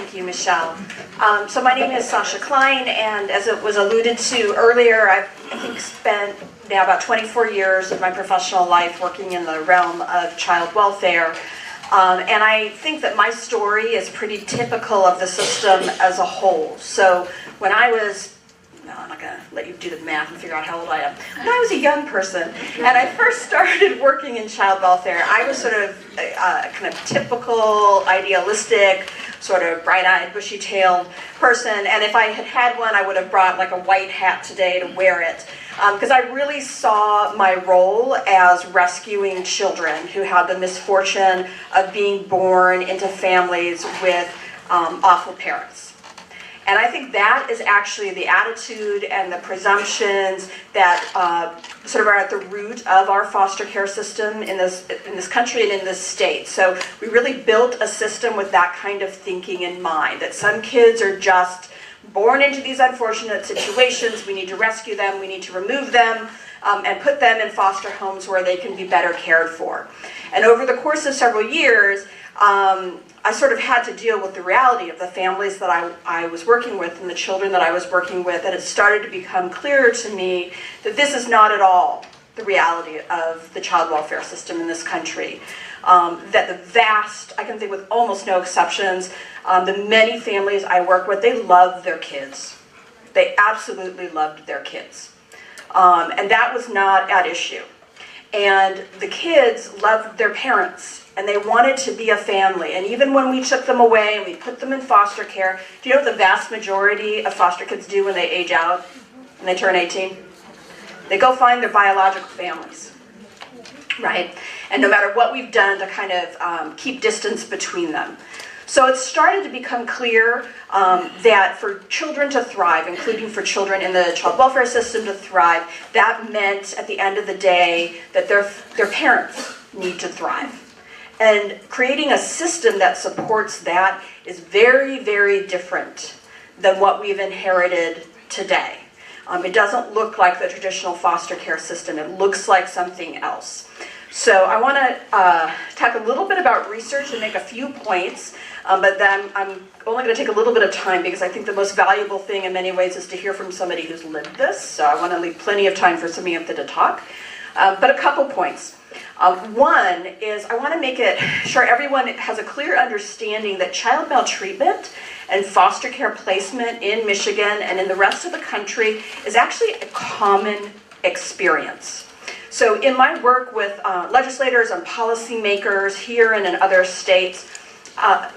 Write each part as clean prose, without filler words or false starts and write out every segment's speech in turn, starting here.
Thank you, Michelle. So my name is Sacha Klein, and as it was alluded to earlier, I've, I think, spent now about 24 years of my professional life working in the realm of child welfare. And I think that my story is pretty typical of the system as a whole. So when I was, no, I'm not going to let you do the math and figure out how old I am. When I was a young person and I first started working in child welfare, I was sort of a kind of typical, idealistic, sort of bright-eyed, bushy-tailed person. And if I had had one, I would have brought like a white hat today to wear it. Because I really saw my role as rescuing children who had the misfortune of being born into families with awful parents. And I think that is actually the attitude and the presumptions that sort of are at the root of our foster care system in this country and in this state. So we really built a system with that kind of thinking in mind, that some kids are just born into these unfortunate situations, we need to rescue them, we need to remove them, and put them in foster homes where they can be better cared for. And over the course of several years, I sort of had to deal with the reality of the families that I was working with and the children that I was working with, and it started to become clearer to me that this is not at all the reality of the child welfare system in this country. That the vast, I can think with almost no exceptions, the many families I work with, they love their kids. They absolutely loved their kids. And that was not at issue. And the kids loved their parents, and they wanted to be a family. And even when we took them away and we put them in foster care, do you know what the vast majority of foster kids do when they age out, when they turn 18? They go find their biological families, right? And no matter what we've done to kind of keep distance between them. So it started to become clear that for children to thrive, including for children in the child welfare system to thrive, that meant at the end of the day that their parents need to thrive. And creating a system that supports that is very, very different than what we've inherited today. It doesn't look like the traditional foster care system. It looks like something else. So I want to talk a little bit about research and make a few points, but then I'm only going to take a little bit of time because I think the most valuable thing in many ways is to hear from somebody who's lived this. So I want to leave plenty of time for Samantha to talk. But a couple points. One is I want to make it sure everyone has a clear understanding that child maltreatment and foster care placement in Michigan and in the rest of the country is actually a common experience. So in my work with legislators and policymakers here and in other states,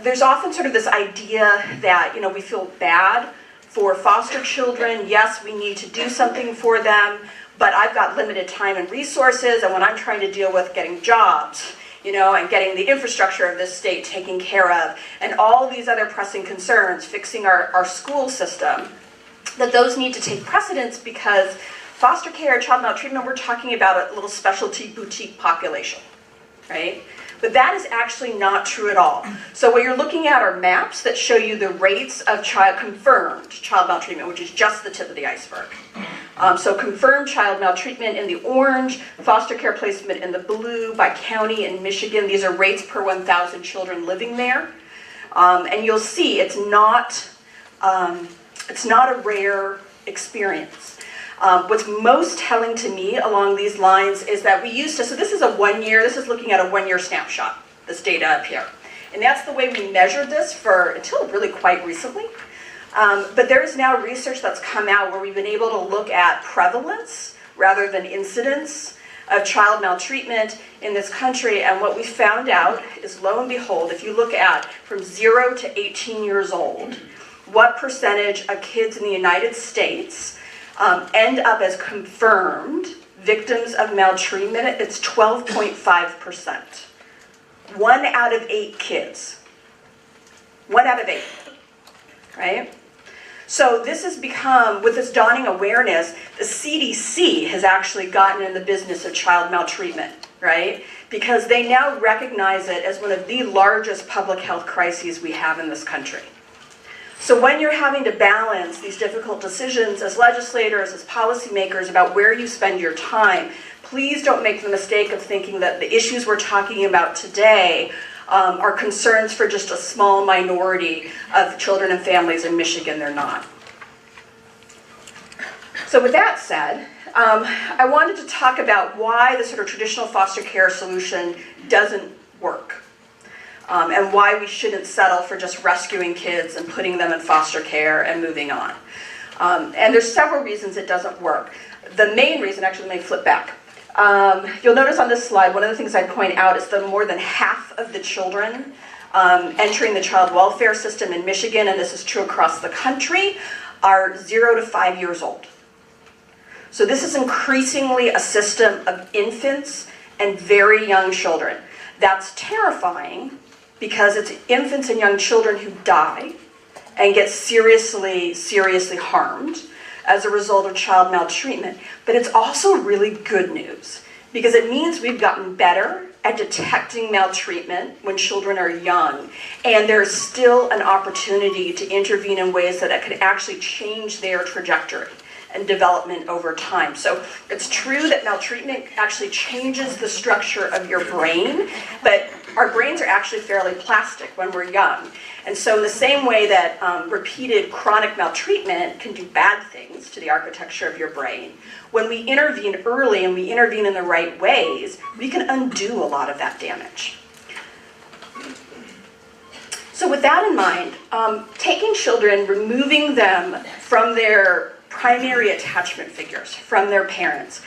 there's often sort of this idea that, you know, we feel bad for foster children. Yes, we need to do something for them, but I've got limited time and resources, and when I'm trying to deal with getting jobs, you know, and getting the infrastructure of this state taken care of, and all these other pressing concerns, fixing our school system, that those need to take precedence because foster care, child maltreatment, we're talking about a little specialty boutique population, right? But that is actually not true at all. So what you're looking at are maps that show you the rates of confirmed child maltreatment, which is just the tip of the iceberg. So confirmed child maltreatment in the orange, foster care placement in the blue, by county in Michigan. These are rates per 1,000 children living there. And you'll see it's not a rare experience. What's most telling to me along these lines is that we used to, so this is looking at a one-year snapshot, this data up here. And that's the way we measured this until really quite recently. But there is now research that's come out where we've been able to look at prevalence rather than incidence of child maltreatment in this country. And what we found out is, lo and behold, if you look at from 0 to 18 years old, what percentage of kids in the United States end up as confirmed victims of maltreatment, it's 12.5%. 1 out of 8 kids. 1 out of 8, right? So this has become, with this dawning awareness, the CDC has actually gotten in the business of child maltreatment, right? Because they now recognize it as one of the largest public health crises we have in this country. So when you're having to balance these difficult decisions as legislators, as policymakers about where you spend your time, please don't make the mistake of thinking that the issues we're talking about today are concerns for just a small minority of children and families in Michigan. They're not. So with that said, I wanted to talk about why the sort of traditional foster care solution doesn't work. And why we shouldn't settle for just rescuing kids and putting them in foster care and moving on. And there's several reasons it doesn't work. The main reason, actually, let me flip back. You'll notice on this slide, one of the things I point out is that more than half of the children entering the child welfare system in Michigan, and this is true across the country, are 0 to 5 years old. So this is increasingly a system of infants and very young children. That's terrifying, because it's infants and young children who die and get seriously, seriously harmed as a result of child maltreatment. But it's also really good news, because it means we've gotten better at detecting maltreatment when children are young, and there's still an opportunity to intervene in ways that could actually change their trajectory and development over time. So it's true that maltreatment actually changes the structure of your brain, but our brains are actually fairly plastic when we're young. And so in the same way that repeated chronic maltreatment can do bad things to the architecture of your brain, when we intervene early and we intervene in the right ways, we can undo a lot of that damage. So with that in mind, taking children, removing them from their primary attachment figures, from their parents,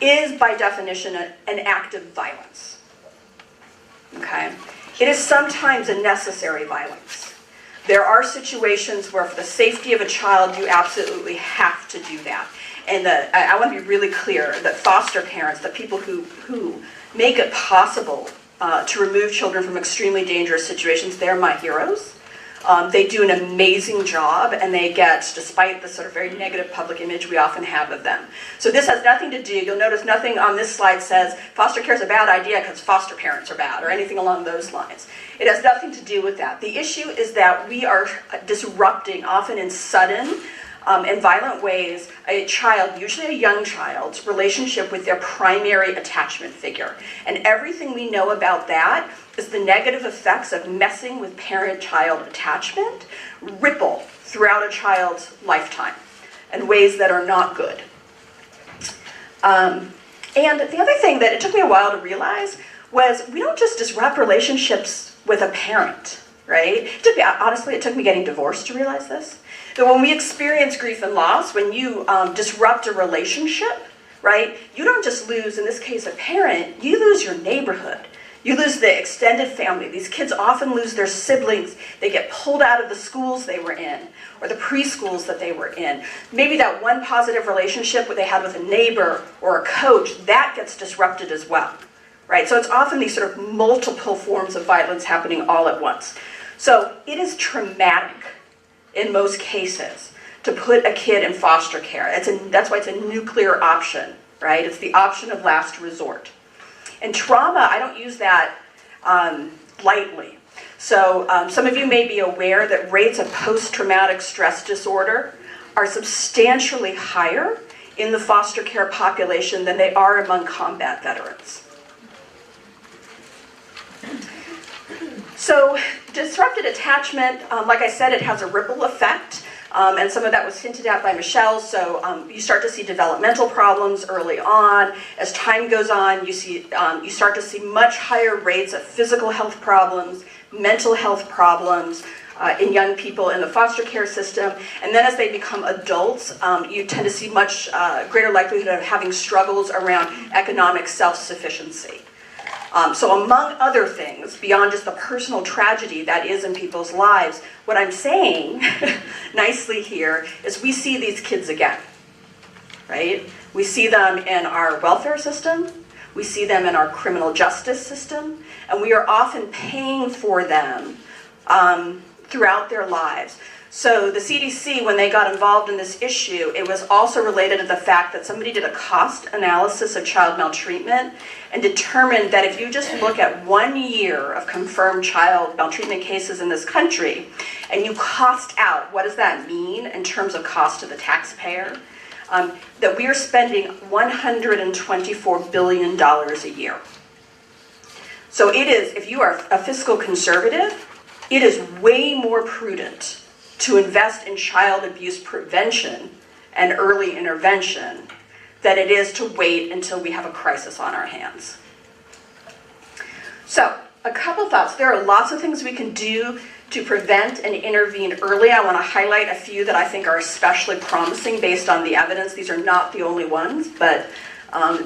is by definition an act of violence. Okay? It is sometimes a necessary violence. There are situations where for the safety of a child, you absolutely have to do that. And I want to be really clear that foster parents, the people who make it possible to remove children from extremely dangerous situations, they're my heroes. They do an amazing job, and they get, despite the sort of very negative public image we often have of them. So this has nothing to do, you'll notice nothing on this slide says foster care is a bad idea because foster parents are bad, or anything along those lines. It has nothing to do with that. The issue is that we are disrupting, often in sudden and violent ways, a child, usually a young child's, relationship with their primary attachment figure. And everything we know about that is the negative effects of messing with parent-child attachment ripple throughout a child's lifetime in ways that are not good. And the other thing that it took me a while to realize was we don't just disrupt relationships with a parent, right? Honestly, it took me getting divorced to realize this. That when we experience grief and loss, when you disrupt a relationship, right, you don't just lose, in this case, a parent, you lose your neighborhood. You lose the extended family. These kids often lose their siblings. They get pulled out of the schools they were in, or the preschools that they were in. Maybe that one positive relationship that they had with a neighbor or a coach, that gets disrupted as well, right? So it's often these sort of multiple forms of violence happening all at once. So it is traumatic in most cases to put a kid in foster care. That's why it's a nuclear option, right? It's the option of last resort. And trauma, I don't use that lightly. So some of you may be aware that rates of post-traumatic stress disorder are substantially higher in the foster care population than they are among combat veterans. So disrupted attachment, like I said, it has a ripple effect. And some of that was hinted at by Michelle. So you start to see developmental problems early on. As time goes on, you start to see much higher rates of physical health problems, mental health problems in young people in the foster care system. And then as they become adults, you tend to see much greater likelihood of having struggles around economic self-sufficiency. So among other things, beyond just the personal tragedy that is in people's lives, what I'm saying nicely here is we see these kids again, right? We see them in our welfare system, we see them in our criminal justice system, and we are often paying for them throughout their lives. So the CDC, when they got involved in this issue, it was also related to the fact that somebody did a cost analysis of child maltreatment and determined that if you just look at 1 year of confirmed child maltreatment cases in this country, and you cost out, what does that mean in terms of cost to the taxpayer? That we are spending $124 billion a year. So it is, if you are a fiscal conservative, it is way more prudent to invest in child abuse prevention and early intervention than it is to wait until we have a crisis on our hands. So, a couple thoughts. There are lots of things we can do to prevent and intervene early. I want to highlight a few that I think are especially promising based on the evidence. These are not the only ones, but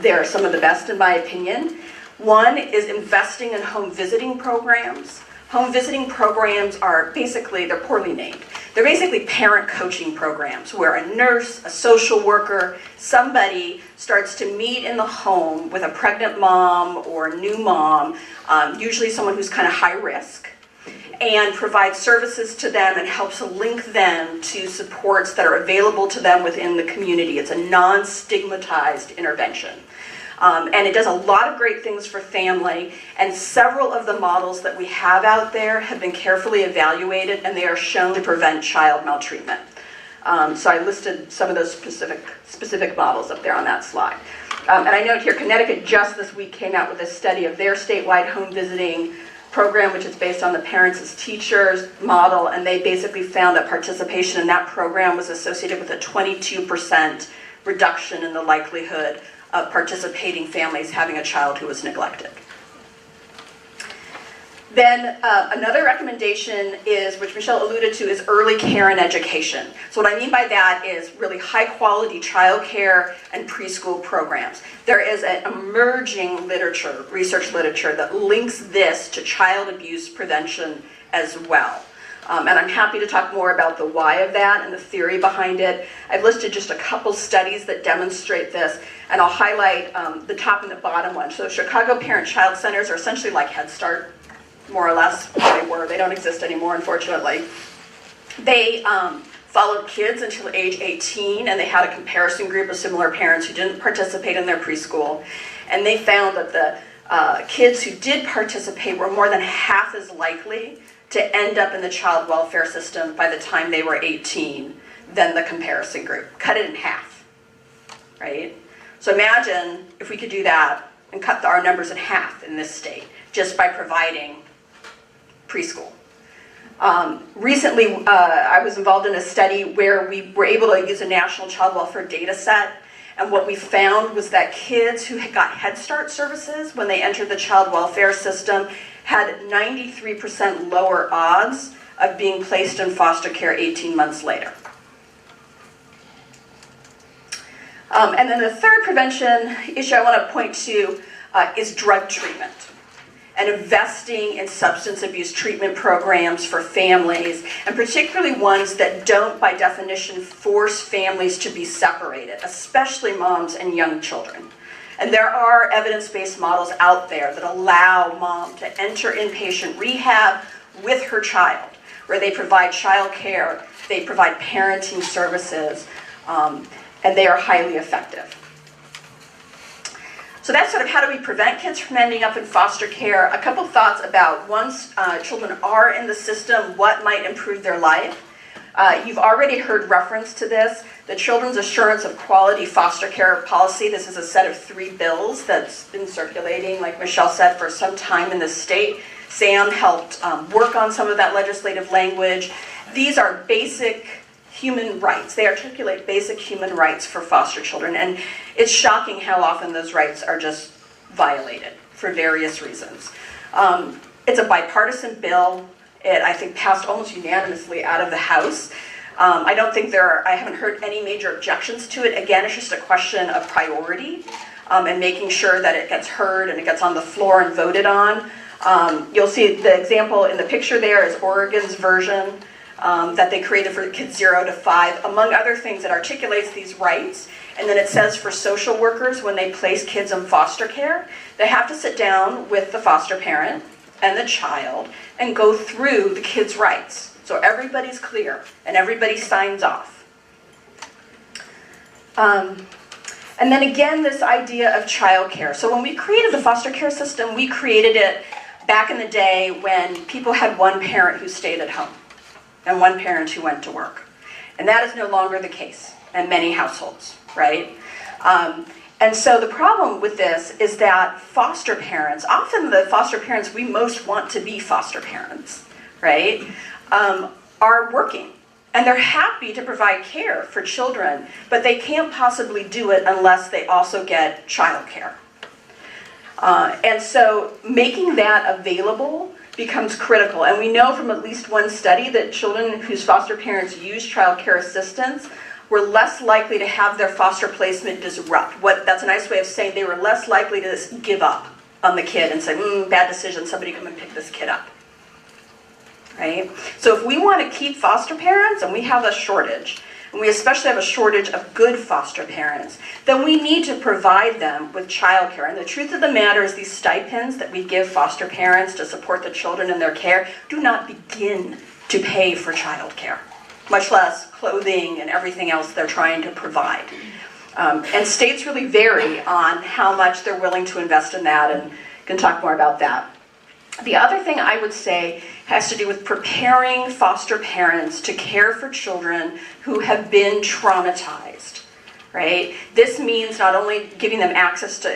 they are some of the best in my opinion. One is investing in home visiting programs. Home visiting programs are basically, they're poorly named. They're basically parent coaching programs where a nurse, a social worker, somebody starts to meet in the home with a pregnant mom or a new mom, usually someone who's kind of high risk, and provides services to them and helps link them to supports that are available to them within the community. It's a non-stigmatized intervention. And it does a lot of great things for family, and several of the models that we have out there have been carefully evaluated, and they are shown to prevent child maltreatment. So I listed some of those specific models up there on that slide. And I note here, Connecticut just this week came out with a study of their statewide home visiting program, which is based on the parents as teachers model, and they basically found that participation in that program was associated with a 22% reduction in the likelihood of participating families having a child who was neglected. Then another recommendation is, which Michelle alluded to, is early care and education. So what I mean by that is really high quality childcare and preschool programs. There is an emerging literature, research literature, that links this to child abuse prevention as well. And I'm happy to talk more about the why of that and the theory behind it. I've listed just a couple studies that demonstrate this, and I'll highlight the top and the bottom one. So Chicago Parent-Child Centers are essentially like Head Start, more or less. They were. They don't exist anymore, unfortunately. They followed kids until age 18, and they had a comparison group of similar parents who didn't participate in their preschool. And they found that the kids who did participate were more than half as likely to end up in the child welfare system by the time they were 18 than the comparison group. Cut it in half, right? So imagine if we could do that and cut our numbers in half in this state just by providing preschool. Recently, I was involved in a study where we were able to use a national child welfare data set, and what we found was that kids who got Head Start services when they entered the child welfare system had 93% lower odds of being placed in foster care 18 months later. And then the third prevention issue I want to point to is drug treatment and investing in substance abuse treatment programs for families, and particularly ones that don't, by definition, force families to be separated, especially moms and young children. And there are evidence-based models out there that allow mom to enter inpatient rehab with her child, where they provide child care, they provide parenting services, and they are highly effective. So that's sort of how do we prevent kids from ending up in foster care. A couple thoughts about once children are in the system, what might improve their life. You've already heard reference to this, the Children's Assurance of Quality Foster Care Policy. This is a set of 3 bills that's been circulating, like Michelle said, for some time in the state. Sam helped work on some of that legislative language. These are basic human rights. They articulate basic human rights for foster children, and it's shocking how often those rights are just violated for various reasons. It's a bipartisan bill. It, I think, passed almost unanimously out of the House. I don't think I haven't heard any major objections to it. Again, it's just a question of priority and making sure that it gets heard and it gets on the floor and voted on. You'll see the example in the picture there is Oregon's version that they created for kids 0 to 5, among other things. It articulates these rights, and then it says for social workers, when they place kids in foster care, they have to sit down with the foster parent and the child and go through the kid's rights. So everybody's clear and everybody signs off. And then again, this idea of childcare. So when we created the foster care system, we created it back in the day when people had one parent who stayed at home and one parent who went to work. And that is no longer the case in many households, right? And so the problem with this is that foster parents, often the foster parents we most want to be foster parents, right, are working. And they're happy to provide care for children, but they can't possibly do it unless they also get childcare. And so making that available becomes critical. And we know from at least one study that children whose foster parents use childcare assistance were less likely to have their foster placement disrupt. That's a nice way of saying they were less likely to give up on the kid and say, bad decision, somebody come and pick this kid up. Right? So if we want to keep foster parents, and we have a shortage, and we especially have a shortage of good foster parents, then we need to provide them with childcare. And the truth of the matter is these stipends that we give foster parents to support the children in their care do not begin to pay for childcare, much less clothing and everything else they're trying to provide. And states really vary on how much they're willing to invest in that, and can talk more about that. The other thing I would say has to do with preparing foster parents to care for children who have been traumatized, right? This means not only giving them access to,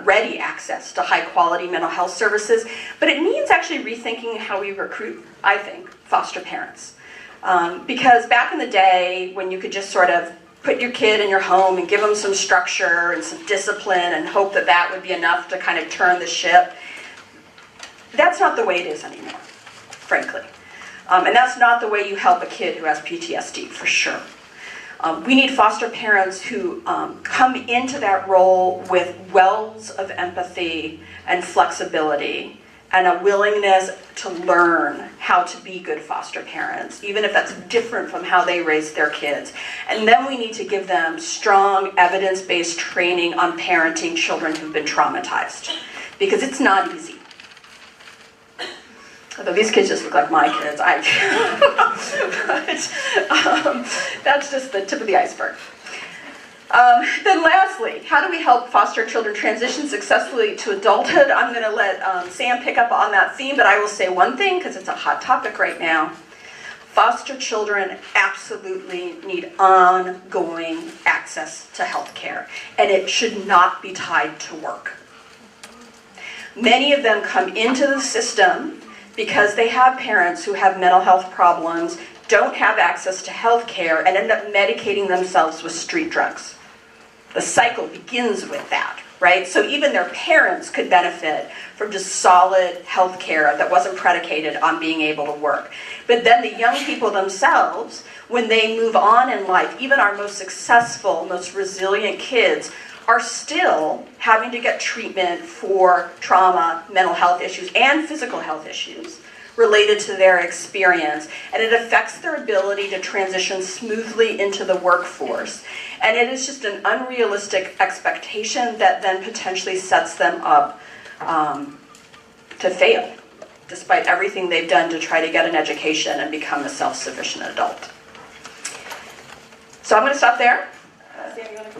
ready access to high quality mental health services, but it means actually rethinking how we recruit, I think, foster parents. Because back in the day, when you could just sort of put your kid in your home and give them some structure and some discipline and hope that that would be enough to kind of turn the ship, that's not the way it is anymore, frankly. And that's not the way you help a kid who has PTSD, for sure. We need foster parents who come into that role with wells of empathy and flexibility and a willingness to learn how to be good foster parents, even if that's different from how they raise their kids. And then we need to give them strong evidence-based training on parenting children who've been traumatized, because it's not easy. Although these kids just look like my kids, that's just the tip of the iceberg. Then lastly, how do we help foster children transition successfully to adulthood? I'm going to let Sam pick up on that theme, but I will say one thing, because it's a hot topic right now. Foster children absolutely need ongoing access to health care, and it should not be tied to work. Many of them come into the system because they have parents who have mental health problems, don't have access to health care, and end up medicating themselves with street drugs. The cycle begins with that, right? So even their parents could benefit from just solid health care that wasn't predicated on being able to work. But then the young people themselves, when they move on in life, even our most successful, most resilient kids, are still having to get treatment for trauma, mental health issues, and physical health issues related to their experience. And it affects their ability to transition smoothly into the workforce. And it is just an unrealistic expectation that then potentially sets them up to fail, despite everything they've done to try to get an education and become a self-sufficient adult. So I'm going to stop there. Sam, you want to